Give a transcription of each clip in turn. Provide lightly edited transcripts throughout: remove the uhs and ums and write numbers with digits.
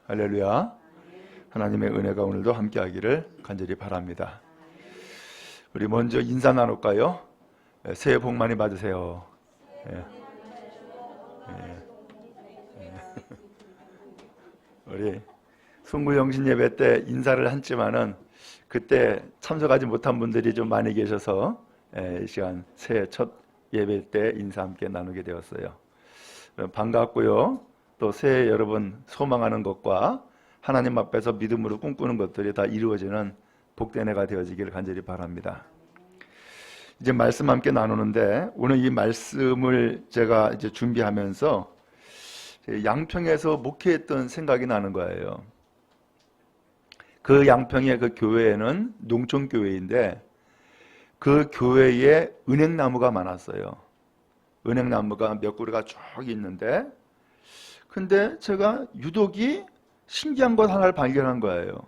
할렐루야. 하나님의 은혜가 오늘도 함께하기를 간절히 바랍니다. 우리 먼저 인사 나눌까요? 새해 복 많이 받으세요. 우리 송구영신 예배 때 인사를 했지만은 그때 참석하지 못한 분들이 좀 많이 계셔서 이 시간 새해 첫 예배 때 인사 함께 나누게 되었어요. 반갑고요. 또 새해 여러분 소망하는 것과 하나님 앞에서 믿음으로 꿈꾸는 것들이 다 이루어지는 복된 해가 되어지기를 간절히 바랍니다. 이제 말씀 함께 나누는데 오늘 이 말씀을 제가 이제 준비하면서 양평에서 목회했던 생각이 나는 거예요. 그 양평의 그 교회에는 농촌교회인데 그 교회에 은행나무가 많았어요. 은행나무가 몇 그루가 쭉 있는데 근데 제가 유독이 신기한 것 하나를 발견한 거예요.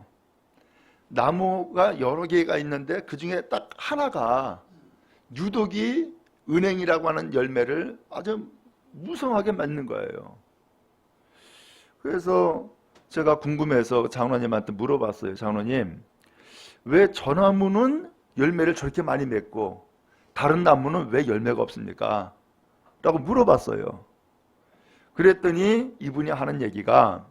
나무가 여러 개가 있는데 그 중에 딱 하나가 유독이 은행이라고 하는 열매를 아주 무성하게 맺는 거예요. 그래서 제가 궁금해서 장로님한테 물어봤어요. 장로님, 왜 저 나무는 열매를 저렇게 많이 맺고 다른 나무는 왜 열매가 없습니까? 라고 물어봤어요. 그랬더니 이분이 하는 얘기가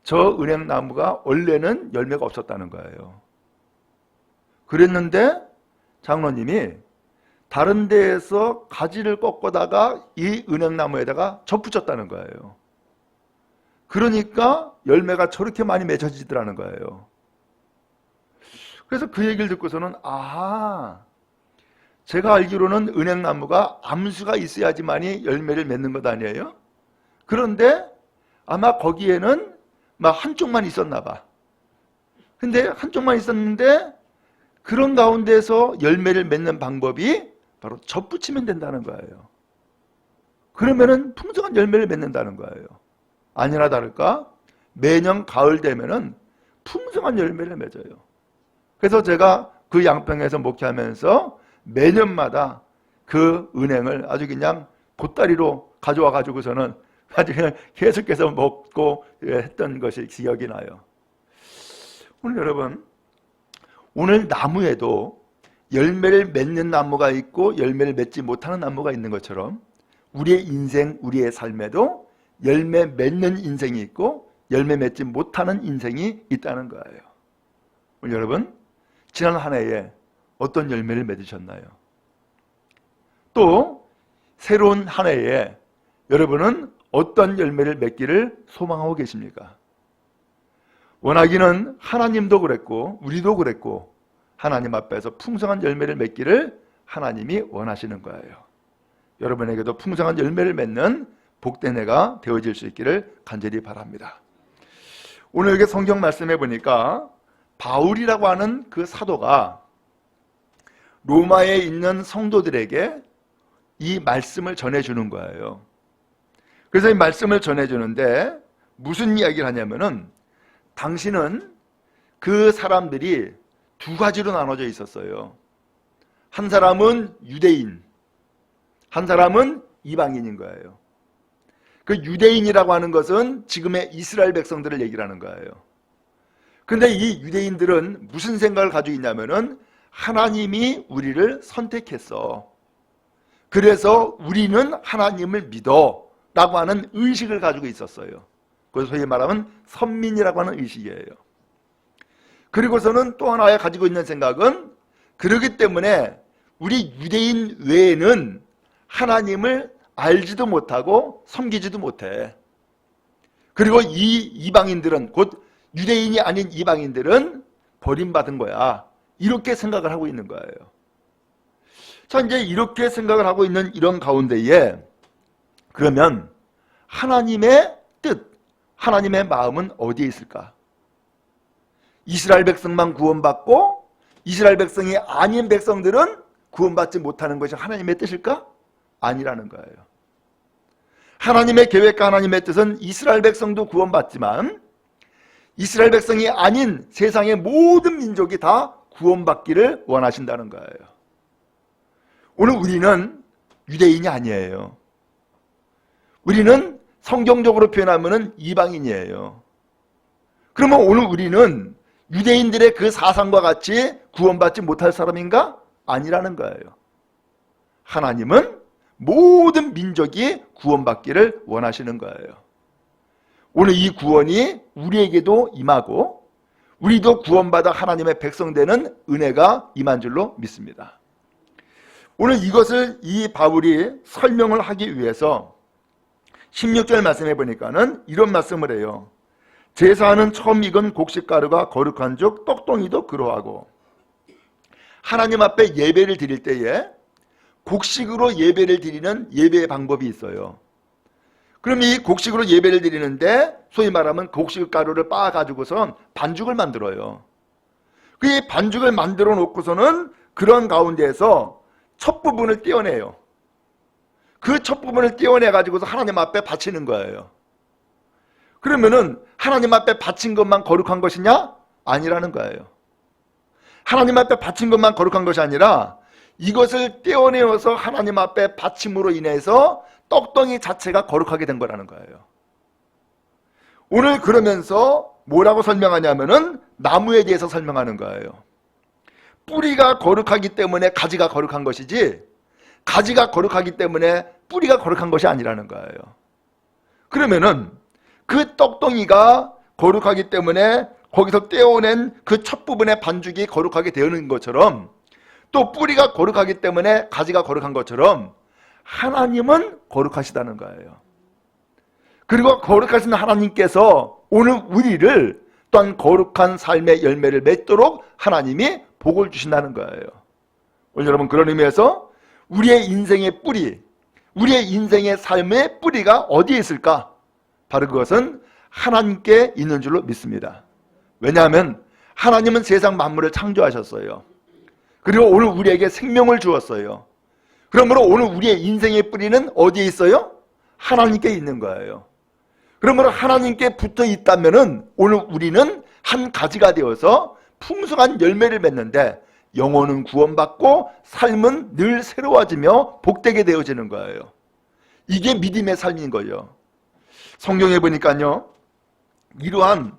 저 은행나무가 원래는 열매가 없었다는 거예요. 그랬는데 장로님이 다른 데에서 가지를 꺾어다가 이 은행나무에다가 접붙였다는 거예요. 그러니까 열매가 저렇게 많이 맺어지더라는 거예요. 그래서 그 얘기를 듣고서는 제가 알기로는 은행나무가 암수가 있어야지만이 열매를 맺는 것 아니에요? 그런데 아마 거기에는 막 한쪽만 있었나 봐. 근데 한쪽만 있었는데 그런 가운데서 열매를 맺는 방법이 바로 접붙이면 된다는 거예요. 그러면은 풍성한 열매를 맺는다는 거예요. 아니나 다를까 매년 가을 되면은 풍성한 열매를 맺어요. 그래서 제가 그 양평에서 목회하면서 매년마다 그 은행을 아주 그냥 보따리로 가져와 가지고서는 아주 그냥 계속해서 먹고 했던 것이 기억이 나요. 오늘 여러분, 오늘 나무에도 열매를 맺는 나무가 있고 열매를 맺지 못하는 나무가 있는 것처럼 우리의 인생, 우리의 삶에도 열매 맺는 인생이 있고 열매 맺지 못하는 인생이 있다는 거예요. 오늘 여러분, 지난 한 해에 어떤 열매를 맺으셨나요? 또 새로운 한 해에 여러분은 어떤 열매를 맺기를 소망하고 계십니까? 원하기는 하나님도 그랬고 우리도 그랬고 하나님 앞에서 풍성한 열매를 맺기를 하나님이 원하시는 거예요. 여러분에게도 풍성한 열매를 맺는 복된 해가 되어질 수 있기를 간절히 바랍니다. 오늘 여기 성경 말씀해 보니까 바울이라고 하는 그 사도가 로마에 있는 성도들에게 이 말씀을 전해주는 거예요. 그래서 이 말씀을 전해주는데 무슨 이야기를 하냐면은 당신은 그 사람들이 두 가지로 나눠져 있었어요. 한 사람은 유대인, 한 사람은 이방인인 거예요. 그 유대인이라고 하는 것은 지금의 이스라엘 백성들을 얘기를 하는 거예요. 근데 이 유대인들은 무슨 생각을 가지고 있냐면은 하나님이 우리를 선택했어. 그래서 우리는 하나님을 믿어 라고 하는 의식을 가지고 있었어요. 그래서 소위 말하면 선민이라고 하는 의식이에요. 그리고서는 또 하나 가지고 있는 생각은 그렇기 때문에 우리 유대인 외에는 하나님을 알지도 못하고 섬기지도 못해. 그리고 이 이방인들은 곧 유대인이 아닌 이방인들은 버림받은 거야. 이렇게 생각을 하고 있는 거예요. 자, 이제 이렇게 생각을 하고 있는 이런 가운데에 그러면 하나님의 뜻, 하나님의 마음은 어디에 있을까? 이스라엘 백성만 구원받고 이스라엘 백성이 아닌 백성들은 구원받지 못하는 것이 하나님의 뜻일까? 아니라는 거예요. 하나님의 계획과 하나님의 뜻은 이스라엘 백성도 구원받지만 이스라엘 백성이 아닌 세상의 모든 민족이 다 구원받기를 원하신다는 거예요. 오늘 우리는 유대인이 아니에요. 우리는 성경적으로 표현하면 이방인이에요. 그러면 오늘 우리는 유대인들의 그 사상과 같이 구원받지 못할 사람인가? 아니라는 거예요. 하나님은 모든 민족이 구원받기를 원하시는 거예요. 오늘 이 구원이 우리에게도 임하고 우리도 구원받아 하나님의 백성 되는 은혜가 임한 줄로 믿습니다. 오늘 이것을 이 바울이 설명을 하기 위해서 16절 말씀해 보니까는 이런 말씀을 해요. 제사하는 처음 익은 곡식가루가 거룩한 즉 떡덩이도 그러하고. 하나님 앞에 예배를 드릴 때에 곡식으로 예배를 드리는 예배의 방법이 있어요. 그럼 이 곡식으로 예배를 드리는데 소위 말하면 곡식가루를 빻아가지고선 반죽을 만들어요. 그 반죽을 만들어 놓고서는 그런 가운데에서 첫 부분을 떼어내요. 그 첫 부분을 떼어내가지고서 하나님 앞에 바치는 거예요. 그러면은 하나님 앞에 바친 것만 거룩한 것이냐? 아니라는 거예요. 하나님 앞에 바친 것만 거룩한 것이 아니라 이것을 떼어내어서 하나님 앞에 바침으로 인해서 떡덩이 자체가 거룩하게 된 거라는 거예요. 오늘 그러면서 뭐라고 설명하냐면은 나무에 대해서 설명하는 거예요. 뿌리가 거룩하기 때문에 가지가 거룩한 것이지 가지가 거룩하기 때문에 뿌리가 거룩한 것이 아니라는 거예요. 그러면은 그 떡덩이가 거룩하기 때문에 거기서 떼어낸 그 첫 부분의 반죽이 거룩하게 되는 것처럼 또 뿌리가 거룩하기 때문에 가지가 거룩한 것처럼 하나님은 거룩하시다는 거예요. 그리고 거룩하신 하나님께서 오늘 우리를 또한 거룩한 삶의 열매를 맺도록 하나님이 복을 주신다는 거예요. 오늘 여러분 그런 의미에서 우리의 인생의 뿌리, 우리의 인생의 삶의 뿌리가 어디에 있을까? 바로 그것은 하나님께 있는 줄로 믿습니다. 왜냐하면 하나님은 세상 만물을 창조하셨어요. 그리고 오늘 우리에게 생명을 주었어요. 그러므로 오늘 우리의 인생의 뿌리는 어디에 있어요? 하나님께 있는 거예요. 그러므로 하나님께 붙어 있다면은 오늘 우리는 한 가지가 되어서 풍성한 열매를 맺는데 영혼은 구원받고 삶은 늘 새로워지며 복되게 되어지는 거예요. 이게 믿음의 삶인 거죠. 성경에 보니까요, 이러한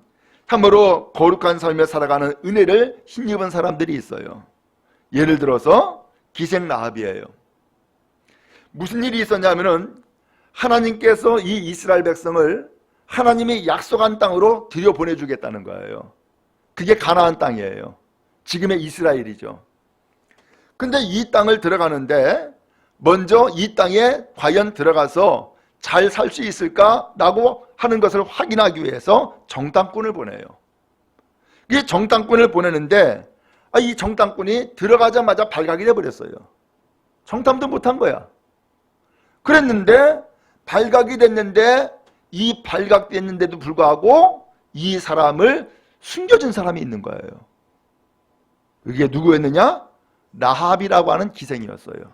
참으로 거룩한 삶을 살아가는 은혜를 힘입은 사람들이 있어요. 예를 들어서 기생 라합이에요. 무슨 일이 있었냐면은 하나님께서 이 이스라엘 백성을 하나님이 약속한 땅으로 들여보내주겠다는 거예요. 그게 가나안 땅이에요. 지금의 이스라엘이죠. 근데 이 땅을 들어가는데 먼저 이 땅에 과연 들어가서 잘 살 수 있을까라고 하는 것을 확인하기 위해서 정탐꾼을 보내요. 이 정탐꾼을 보내는데 이 정탐꾼이 들어가자마자 발각이 돼버렸어요. 정탐도 못한 거야. 그랬는데 발각이 됐는데 이 발각됐는데도 불구하고 이 사람을 숨겨준 사람이 있는 거예요. 그게 누구였느냐? 라합이라고 하는 기생이었어요.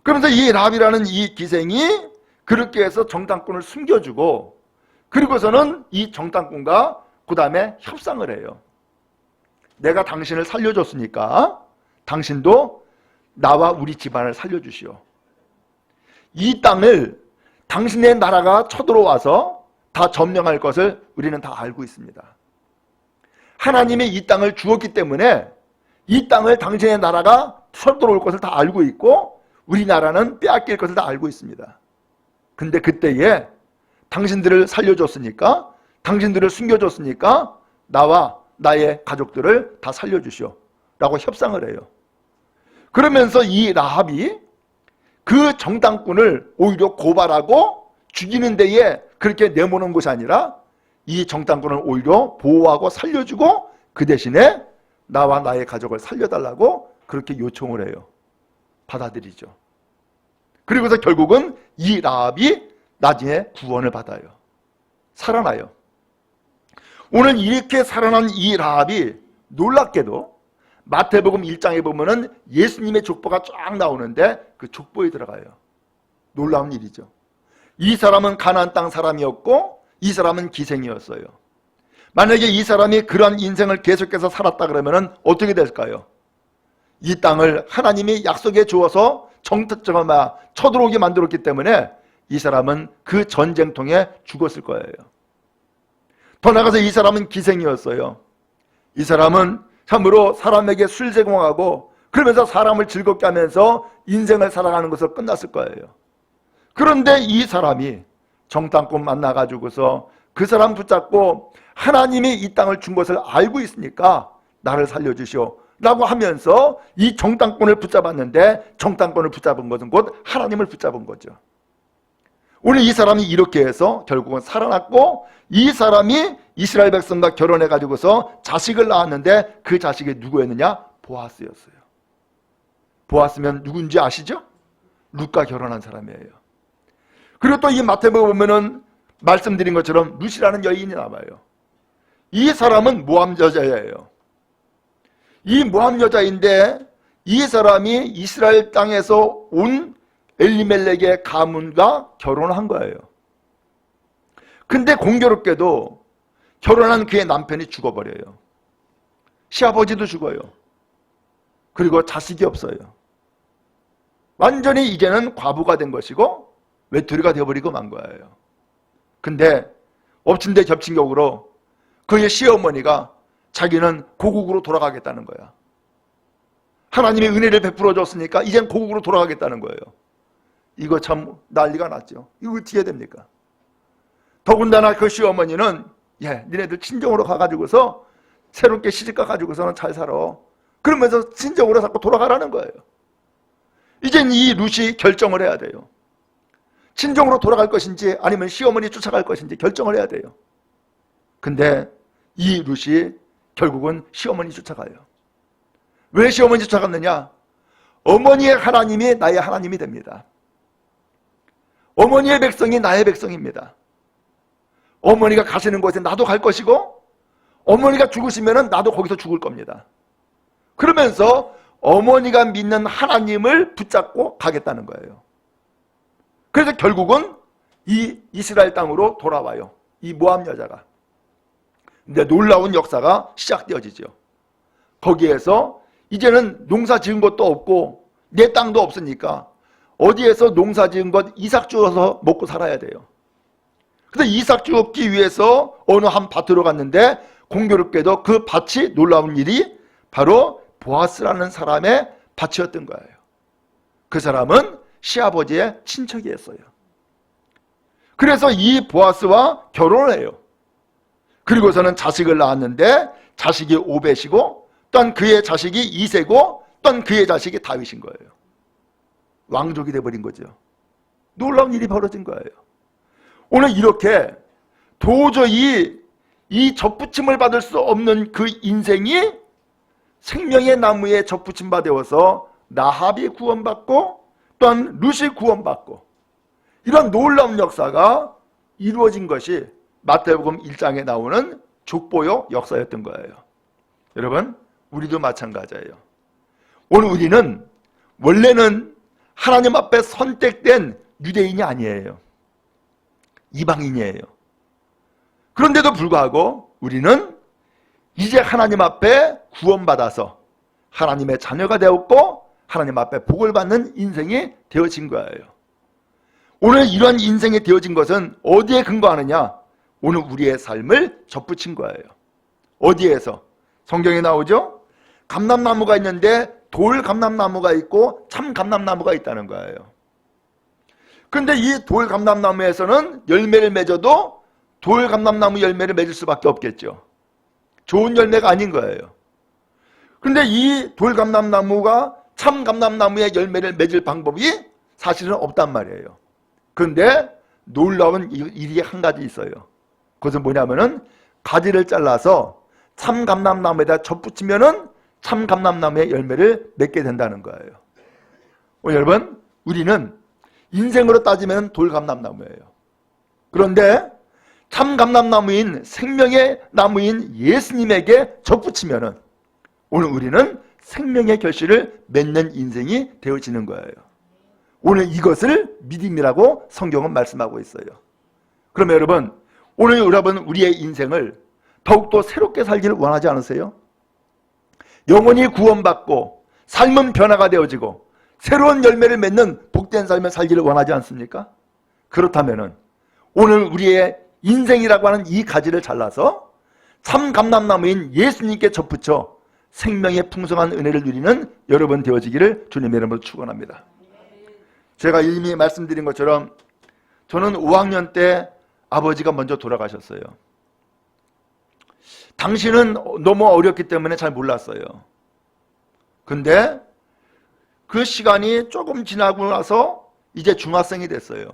그러면서 이 라합이라는 이 기생이 그렇게 해서 정탐꾼을 숨겨주고 그리고서는 이 정탐꾼과 그 다음에 협상을 해요. 내가 당신을 살려줬으니까 당신도 나와 우리 집안을 살려주시오. 이 땅을 당신의 나라가 쳐들어와서 다 점령할 것을 우리는 다 알고 있습니다. 하나님이 이 땅을 주었기 때문에 이 땅을 당신의 나라가 쳐들어올 것을 다 알고 있고 우리나라는 빼앗길 것을 다 알고 있습니다. 근데 그때에 당신들을 살려줬으니까 당신들을 숨겨줬으니까 나와 나의 가족들을 다 살려주시오 라고 협상을 해요. 그러면서 이 라합이 그 정탐꾼을 오히려 고발하고 죽이는 데에 그렇게 내모는 것이 아니라 이 정탐꾼을 오히려 보호하고 살려주고 그 대신에 나와 나의 가족을 살려달라고 그렇게 요청을 해요. 받아들이죠. 그리고서 결국은 이 라합이 나중에 구원을 받아요. 살아나요. 오늘 이렇게 살아난 이 라합이 놀랍게도 마태복음 1장에 보면은 예수님의 족보가 쫙 나오는데 그 족보에 들어가요. 놀라운 일이죠. 이 사람은 가나안 땅 사람이었고 이 사람은 기생이었어요. 만약에 이 사람이 그러한 인생을 계속해서 살았다 그러면 어떻게 될까요? 이 땅을 하나님이 약속해 주어서 쳐들어오게 만들었기 때문에 이 사람은 그 전쟁통에 죽었을 거예요. 더 나아가서 이 사람은 기생이었어요. 이 사람은 참으로 사람에게 술 제공하고 그러면서 사람을 즐겁게 하면서 인생을 살아가는 것으로 끝났을 거예요. 그런데 이 사람이 정탐꾼 만나가지고서 그 사람 붙잡고 하나님이 이 땅을 준 것을 알고 있으니까 나를 살려주시오 라고 하면서 이 정탐꾼을 붙잡았는데, 정탐꾼을 붙잡은 것은 곧 하나님을 붙잡은 거죠. 오늘 이 사람이 이렇게 해서 결국은 살아났고, 이 사람이 이스라엘 백성과 결혼해 가지고서 자식을 낳았는데 그 자식이 누구였느냐? 보아스였어요. 보아스면 누군지 아시죠? 룻과 결혼한 사람이에요. 그리고 또 이 마태복음 보면은 말씀드린 것처럼 룻이라는 여인이 나와요. 이 사람은 모함 여자예요. 이 모함 여자인데 이 사람이 이스라엘 땅에서 온 엘리멜렉의 가문과 결혼한 거예요. 근데 공교롭게도 결혼한 그의 남편이 죽어버려요. 시아버지도 죽어요. 그리고 자식이 없어요. 완전히 이제는 과부가 된 것이고 외톨이가 되어버리고 만 거예요. 근데 엎친 데 겹친 격으로 그의 시어머니가 자기는 고국으로 돌아가겠다는 거야. 하나님의 은혜를 베풀어 줬으니까 이젠 고국으로 돌아가겠다는 거예요. 이거 참 난리가 났죠. 이거 어떻게 해야 됩니까? 더군다나 그 시어머니는 니네들 친정으로 가가지고서 새롭게 시집가 가지고서는 잘 살아. 그러면서 친정으로 자꾸 돌아가라는 거예요. 이젠 이 룻이 결정을 해야 돼요. 친정으로 돌아갈 것인지 아니면 시어머니 쫓아갈 것인지 결정을 해야 돼요. 근데 이 룻이 결국은 시어머니 쫓아가요. 왜 시어머니 쫓아갔느냐? 어머니의 하나님이 나의 하나님이 됩니다. 어머니의 백성이 나의 백성입니다. 어머니가 가시는 곳에 나도 갈 것이고 어머니가 죽으시면 나도 거기서 죽을 겁니다. 그러면서 어머니가 믿는 하나님을 붙잡고 가겠다는 거예요. 그래서 결국은 이 이스라엘 땅으로 돌아와요. 이 모함 여자가. 근데 놀라운 역사가 시작되어지죠. 거기에서 이제는 농사 지은 것도 없고 내 땅도 없으니까 어디에서 농사 지은 것 이삭 주어서 먹고 살아야 돼요. 그래서 이삭 주었기 위해서 어느 한 밭으로 갔는데 공교롭게도 그 밭이 놀라운 일이 바로 보아스라는 사람의 밭이었던 거예요. 그 사람은 시아버지의 친척이었어요. 그래서 이 보아스와 결혼을 해요. 그리고서는 자식을 낳았는데 자식이 오벳이고 또 그의 자식이 이세고 또 그의 자식이 다윗인 거예요. 왕족이 돼버린 거죠. 놀라운 일이 벌어진 거예요. 오늘 이렇게 도저히 이 접붙임을 받을 수 없는 그 인생이 생명의 나무에 접붙임 받아서 라합이 구원받고 또한 룻이 구원받고 이런 놀라운 역사가 이루어진 것이 마태복음 1장에 나오는 족보요 역사였던 거예요. 여러분, 우리도 마찬가지예요. 오늘 우리는 원래는 하나님 앞에 선택된 유대인이 아니에요. 이방인이에요. 그런데도 불구하고 우리는 이제 하나님 앞에 구원받아서 하나님의 자녀가 되었고 하나님 앞에 복을 받는 인생이 되어진 거예요. 오늘 이런 인생이 되어진 것은 어디에 근거하느냐? 오늘 우리의 삶을 접붙인 거예요. 어디에서? 성경에 나오죠? 감람나무가 있는데 돌 감람나무가 있고 참 감람나무가 있다는 거예요. 근데 이 돌 감람나무에서는 열매를 맺어도 돌 감람나무 열매를 맺을 수밖에 없겠죠. 좋은 열매가 아닌 거예요. 근데 이 돌 감람나무가 참 감람나무의 열매를 맺을 방법이 사실은 없단 말이에요. 그런데 놀라운 일이 한 가지 있어요. 그것은 뭐냐면은 가지를 잘라서 참 감람나무에다 접붙이면은 참 감람나무의 열매를 맺게 된다는 거예요. 여러분, 우리는 인생으로 따지면 돌 감람나무예요. 그런데 참 감람나무인 생명의 나무인 예수님에게 접붙이면은 오늘 우리는 생명의 결실을 맺는 인생이 되어지는 거예요. 오늘 이것을 믿음이라고 성경은 말씀하고 있어요. 그러면 여러분, 오늘 여러분 우리의 인생을 더욱더 새롭게 살기를 원하지 않으세요? 영혼이 구원받고 삶은 변화가 되어지고 새로운 열매를 맺는 복된 삶을 살기를 원하지 않습니까? 그렇다면 오늘 우리의 인생이라고 하는 이 가지를 잘라서 참 감람나무인 예수님께 접붙여 생명의 풍성한 은혜를 누리는 여러분 되어지기를 주님의 이름으로 축원합니다. 제가 이미 말씀드린 것처럼 저는 5학년 때 아버지가 먼저 돌아가셨어요. 당시는 너무 어렸기 때문에 잘 몰랐어요. 근데 그 시간이 조금 지나고 나서 이제 중학생이 됐어요.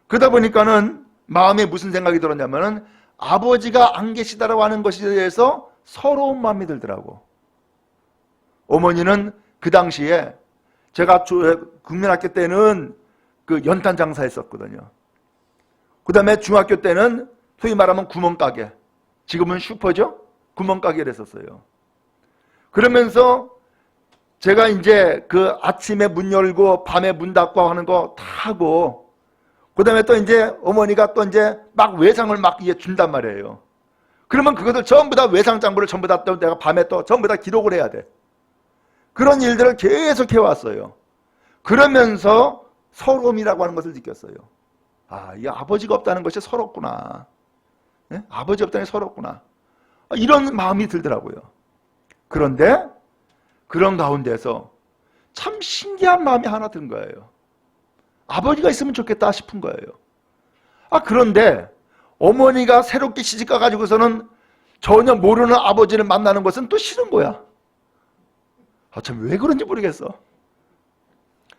그러다 보니까는 마음에 무슨 생각이 들었냐면은 아버지가 안 계시다라고 하는 것에 대해서 서러운 마음이 들더라고. 어머니는 그 당시에 제가 국민학교 때는 그 연탄 장사했었거든요. 그 다음에 중학교 때는 소위 말하면 구멍가게, 지금은 슈퍼죠? 구멍가게를 했었어요. 그러면서 제가 이제 그 아침에 문 열고 밤에 문 닫고 하는 거 다 하고, 그 다음에 또 이제 어머니가 또 이제 막 외상을 막 이제 준단 말이에요. 그러면 그것을 전부 다 외상장부를 전부 다 또 내가 밤에 또 전부 다 기록을 해야 돼. 그런 일들을 계속 해왔어요. 그러면서 서러움이라고 하는 것을 느꼈어요. 아, 이 아버지가 없다는 것이 서럽구나. 네? 아버지 없다는 게 서럽구나. 이런 마음이 들더라고요. 그런데 그런 가운데서 참 신기한 마음이 하나 든 거예요. 아버지가 있으면 좋겠다 싶은 거예요. 그런데 어머니가 새롭게 시집가 가지고서는 전혀 모르는 아버지를 만나는 것은 또 싫은 거야. 참 왜 그런지 모르겠어.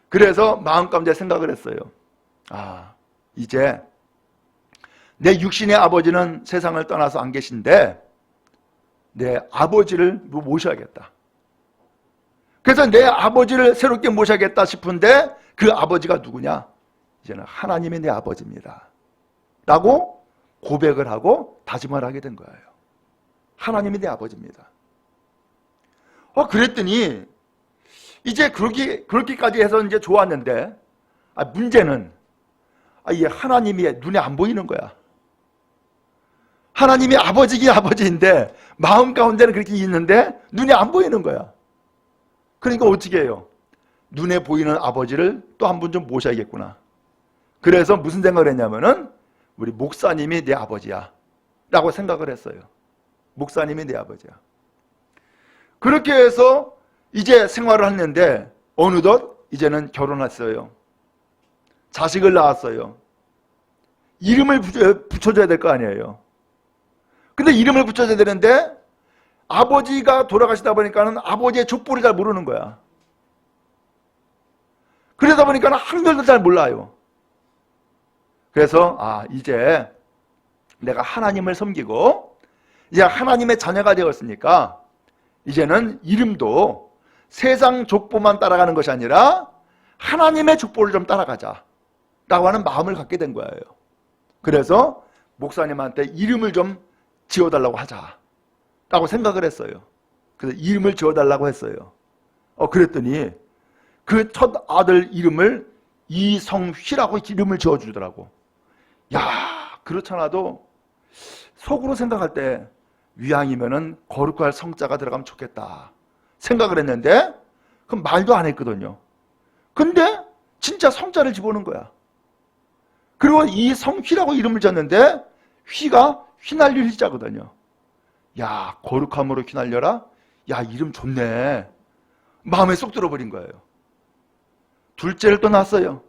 그래서 마음 가운데 생각을 했어요. 이제 내 육신의 아버지는 세상을 떠나서 안 계신데 내 아버지를 모셔야겠다. 그래서 내 아버지를 새롭게 모셔야겠다 싶은데 그 아버지가 누구냐? 이제는 하나님이 내 아버지입니다. 라고 고백을 하고 다짐을 하게 된 거예요. 하나님이 내 아버지입니다. 그랬더니 이제 그렇게까지 해서 이제 좋았는데 문제는 이게 하나님이 눈에 안 보이는 거야. 하나님이 아버지긴 아버지인데 마음 가운데는 그렇게 있는데 눈에 안 보이는 거야. 그러니까 어떻게 해요? 눈에 보이는 아버지를 또 한 분 좀 모셔야겠구나. 그래서 무슨 생각을 했냐면은 우리 목사님이 내 아버지야 라고 생각을 했어요. 목사님이 내 아버지야. 그렇게 해서 이제 생활을 했는데 어느덧 이제는 결혼했어요. 자식을 낳았어요. 이름을 붙여줘야 될 거 아니에요. 근데 이름을 붙여줘야 되는데 아버지가 돌아가시다 보니까는 아버지의 족보를 잘 모르는 거야. 그러다 보니까는 한글도 잘 몰라요. 그래서 이제 내가 하나님을 섬기고 이제 하나님의 자녀가 되었으니까 이제는 이름도 세상 족보만 따라가는 것이 아니라 하나님의 족보를 좀 따라가자 라고 하는 마음을 갖게 된 거예요. 그래서 목사님한테 이름을 좀 지어달라고 하자 라고 생각을 했어요. 그래서 이름을 지어달라고 했어요. 그랬더니 그 첫 아들 이름을 이성휘라고 이름을 지어주더라고. 야, 그렇잖아도 속으로 생각할 때 위양이면은 거룩할 성자가 들어가면 좋겠다 생각을 했는데 그럼 말도 안 했거든요. 근데 진짜 성자를 집어넣은 거야. 그리고 이성휘라고 이름을 지었는데 휘가 휘날릴 휘자거든요. 야, 거룩함으로 휘날려라? 야, 이름 좋네. 마음에 쏙 들어버린 거예요. 둘째를 또 낳았어요.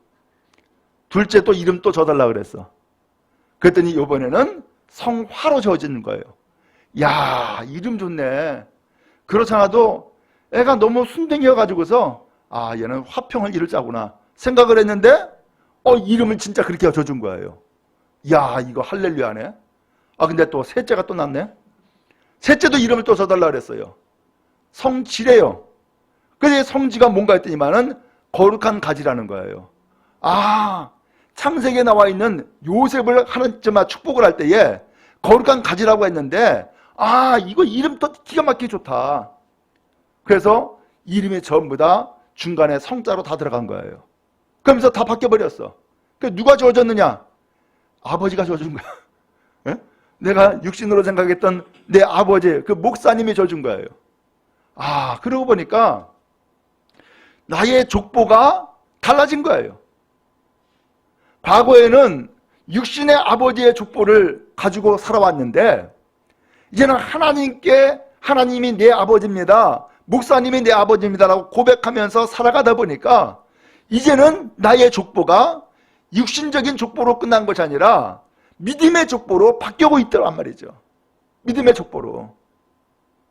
둘째 또 이름 또 줘달라 그랬어. 그랬더니 이번에는 성화로 지어지는 거예요. 야, 이름 좋네. 그렇잖아도 애가 너무 순둥이여가지고서 얘는 화평을 이루자구나 생각을 했는데 이름을 진짜 그렇게 줘준 거예요. 야, 이거 할렐루야네. 근데 또 셋째가 또 났네. 셋째도 이름을 또 줘달라 그랬어요. 성지래요. 그래서 성지가 뭔가 했더니만은 거룩한 가지라는 거예요. 창세기에 나와 있는 요셉을 하나님께서 축복을 할 때에 거룩한 가지라고 했는데 이거 이름 또 기가 막히게 좋다. 그래서 이름이 전부 다 중간에 성자로 다 들어간 거예요. 그러면서 다 바뀌어버렸어. 누가 지어줬느냐? 아버지가 지어준 거야. 예? 내가 육신으로 생각했던 내 아버지, 그 목사님이 져준 거예요. 그러고 보니까 나의 족보가 달라진 거예요. 과거에는 육신의 아버지의 족보를 가지고 살아왔는데 이제는 하나님이 내 아버지입니다, 목사님이 내 아버지입니다라고 고백하면서 살아가다 보니까 이제는 나의 족보가 육신적인 족보로 끝난 것이 아니라 믿음의 족보로 바뀌고 있더란 말이죠. 믿음의 족보로.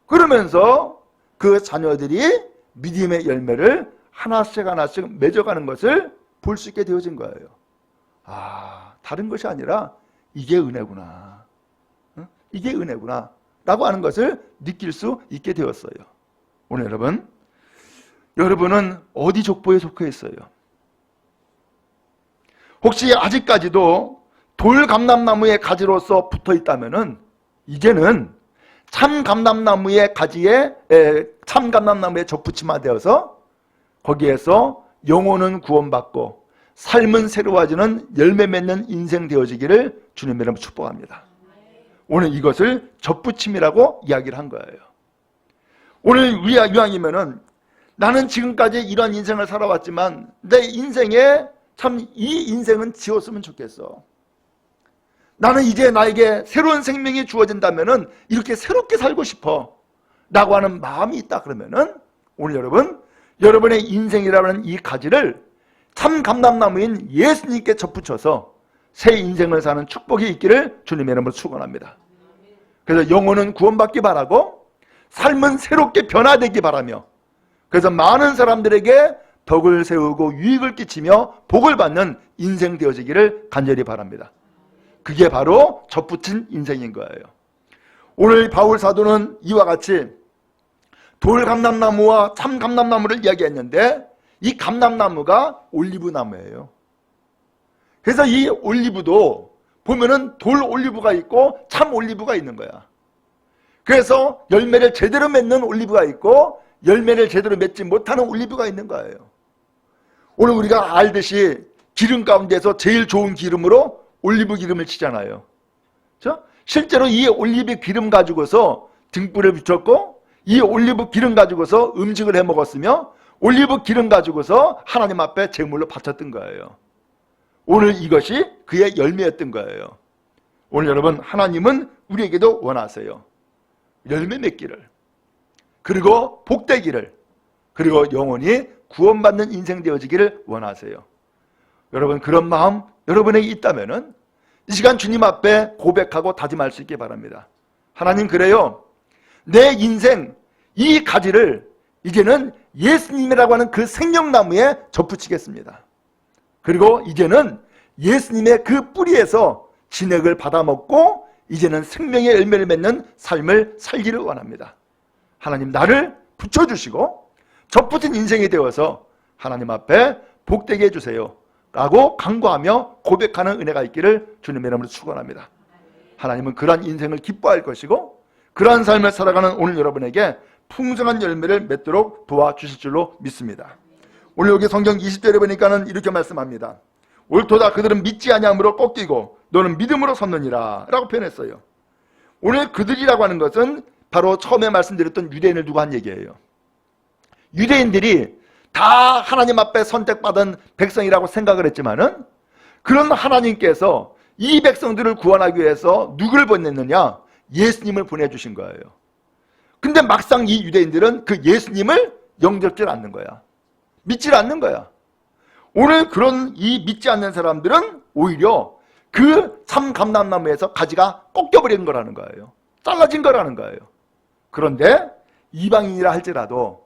그러면서 그 자녀들이 믿음의 열매를 하나씩 맺어가는 것을 볼 수 있게 되어진 거예요. 다른 것이 아니라 이게 은혜구나, 이게 은혜구나 라고 하는 것을 느낄 수 있게 되었어요. 오늘 여러분은 어디 족보에 속해 있어요? 혹시 아직까지도 돌감람나무의 가지로서 붙어 있다면은 이제는 참감람나무의 가지에 참감람나무에 접붙임화되어서 거기에서 영혼은 구원받고 삶은 새로워지는 열매 맺는 인생 되어지기를 주님의 이름으로 축복합니다. 오늘 이것을 접붙임이라고 이야기를 한 거예요. 오늘 이왕이면은 나는 지금까지 이런 인생을 살아왔지만 내 인생에 참 이 인생은 지웠으면 좋겠어. 나는 이제 나에게 새로운 생명이 주어진다면은 이렇게 새롭게 살고 싶어 라고 하는 마음이 있다 그러면은 오늘 여러분의 인생이라는 이 가지를 참 감람나무인 예수님께 접붙여서 새 인생을 사는 축복이 있기를 주님의 이름으로 축원합니다. 그래서 영혼은 구원받기 바라고 삶은 새롭게 변화되기 바라며 그래서 많은 사람들에게 덕을 세우고 유익을 끼치며 복을 받는 인생 되어지기를 간절히 바랍니다. 그게 바로 접붙인 인생인 거예요. 오늘 바울 사도는 이와 같이 돌감람나무와 참감람나무를 이야기했는데 이 감람나무가 올리브나무예요. 그래서 이 올리브도 보면은 돌 올리브가 있고 참 올리브가 있는 거야. 그래서 열매를 제대로 맺는 올리브가 있고 열매를 제대로 맺지 못하는 올리브가 있는 거예요. 오늘 우리가 알듯이 기름 가운데서 제일 좋은 기름으로 올리브 기름을 치잖아요. 그렇죠? 실제로 이 올리브 기름 가지고서 등불을 붙였고 이 올리브 기름 가지고서 음식을 해 먹었으며 올리브 기름 가지고서 하나님 앞에 제물로 바쳤던 거예요. 오늘 이것이 그의 열매였던 거예요. 오늘 여러분, 하나님은 우리에게도 원하세요. 열매 맺기를, 그리고 복되기를, 그리고 영원히 구원받는 인생 되어지기를 원하세요. 여러분, 그런 마음 여러분에게 있다면은 이 시간 주님 앞에 고백하고 다짐할 수 있기 바랍니다. 하나님, 그래요. 내 인생 이 가지를 이제는 예수님이라고 하는 그 생명나무에 접붙이겠습니다. 그리고 이제는 예수님의 그 뿌리에서 진액을 받아먹고 이제는 생명의 열매를 맺는 삶을 살기를 원합니다. 하나님, 나를 붙여주시고 접붙인 인생이 되어서 하나님 앞에 복되게 해주세요 라고 간구하며 고백하는 은혜가 있기를 주님의 이름으로 축원합니다. 하나님은 그러한 인생을 기뻐할 것이고 그러한 삶을 살아가는 오늘 여러분에게 풍성한 열매를 맺도록 도와주실 줄로 믿습니다. 오늘 여기 성경 20절에 보니까는 이렇게 말씀합니다. 옳도다, 그들은 믿지 아니함으로 꺾이고 너는 믿음으로 섰느니라 라고 표현했어요. 오늘 그들이라고 하는 것은 바로 처음에 말씀드렸던 유대인을 두고 한 얘기예요. 유대인들이 다 하나님 앞에 선택받은 백성이라고 생각을 했지만은 그런 하나님께서 이 백성들을 구원하기 위해서 누구를 보냈느냐? 예수님을 보내주신 거예요. 근데 막상 이 유대인들은 그 예수님을 영접질 않는 거야. 믿질 않는 거야. 오늘 그런 이 믿지 않는 사람들은 오히려 그 참감람나무에서 가지가 꺾여버린 거라는 거예요. 잘라진 거라는 거예요. 그런데 이방인이라 할지라도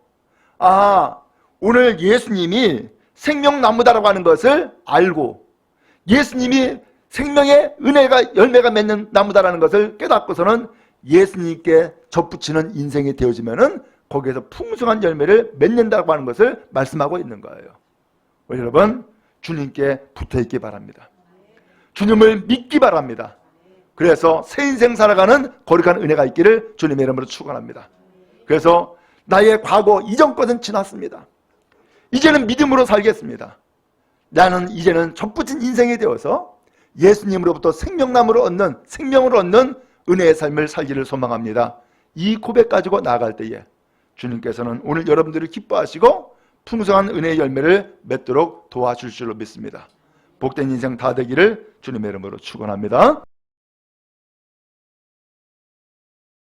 오늘 예수님이 생명나무다라고 하는 것을 알고 예수님이 생명의 은혜가 열매가 맺는 나무다라는 것을 깨닫고서는 예수님께 접붙이는 인생이 되어지면은 거기에서 풍성한 열매를 맺는다고 하는 것을 말씀하고 있는 거예요. 여러분, 주님께 붙어있기 바랍니다. 주님을 믿기 바랍니다. 그래서 새 인생 살아가는 거룩한 은혜가 있기를 주님의 이름으로 축원합니다. 그래서 나의 과거 이전 것은 지났습니다. 이제는 믿음으로 살겠습니다. 나는 이제는 접붙인 인생이 되어서 예수님으로부터 생명을 얻는 은혜의 삶을 살기를 소망합니다. 이 고백 가지고 나아갈 때에 주님께서는 오늘 여러분들을 기뻐하시고 풍성한 은혜의 열매를 맺도록 도와줄 줄로 믿습니다. 복된 인생 다 되기를 주님의 이름으로 축원합니다.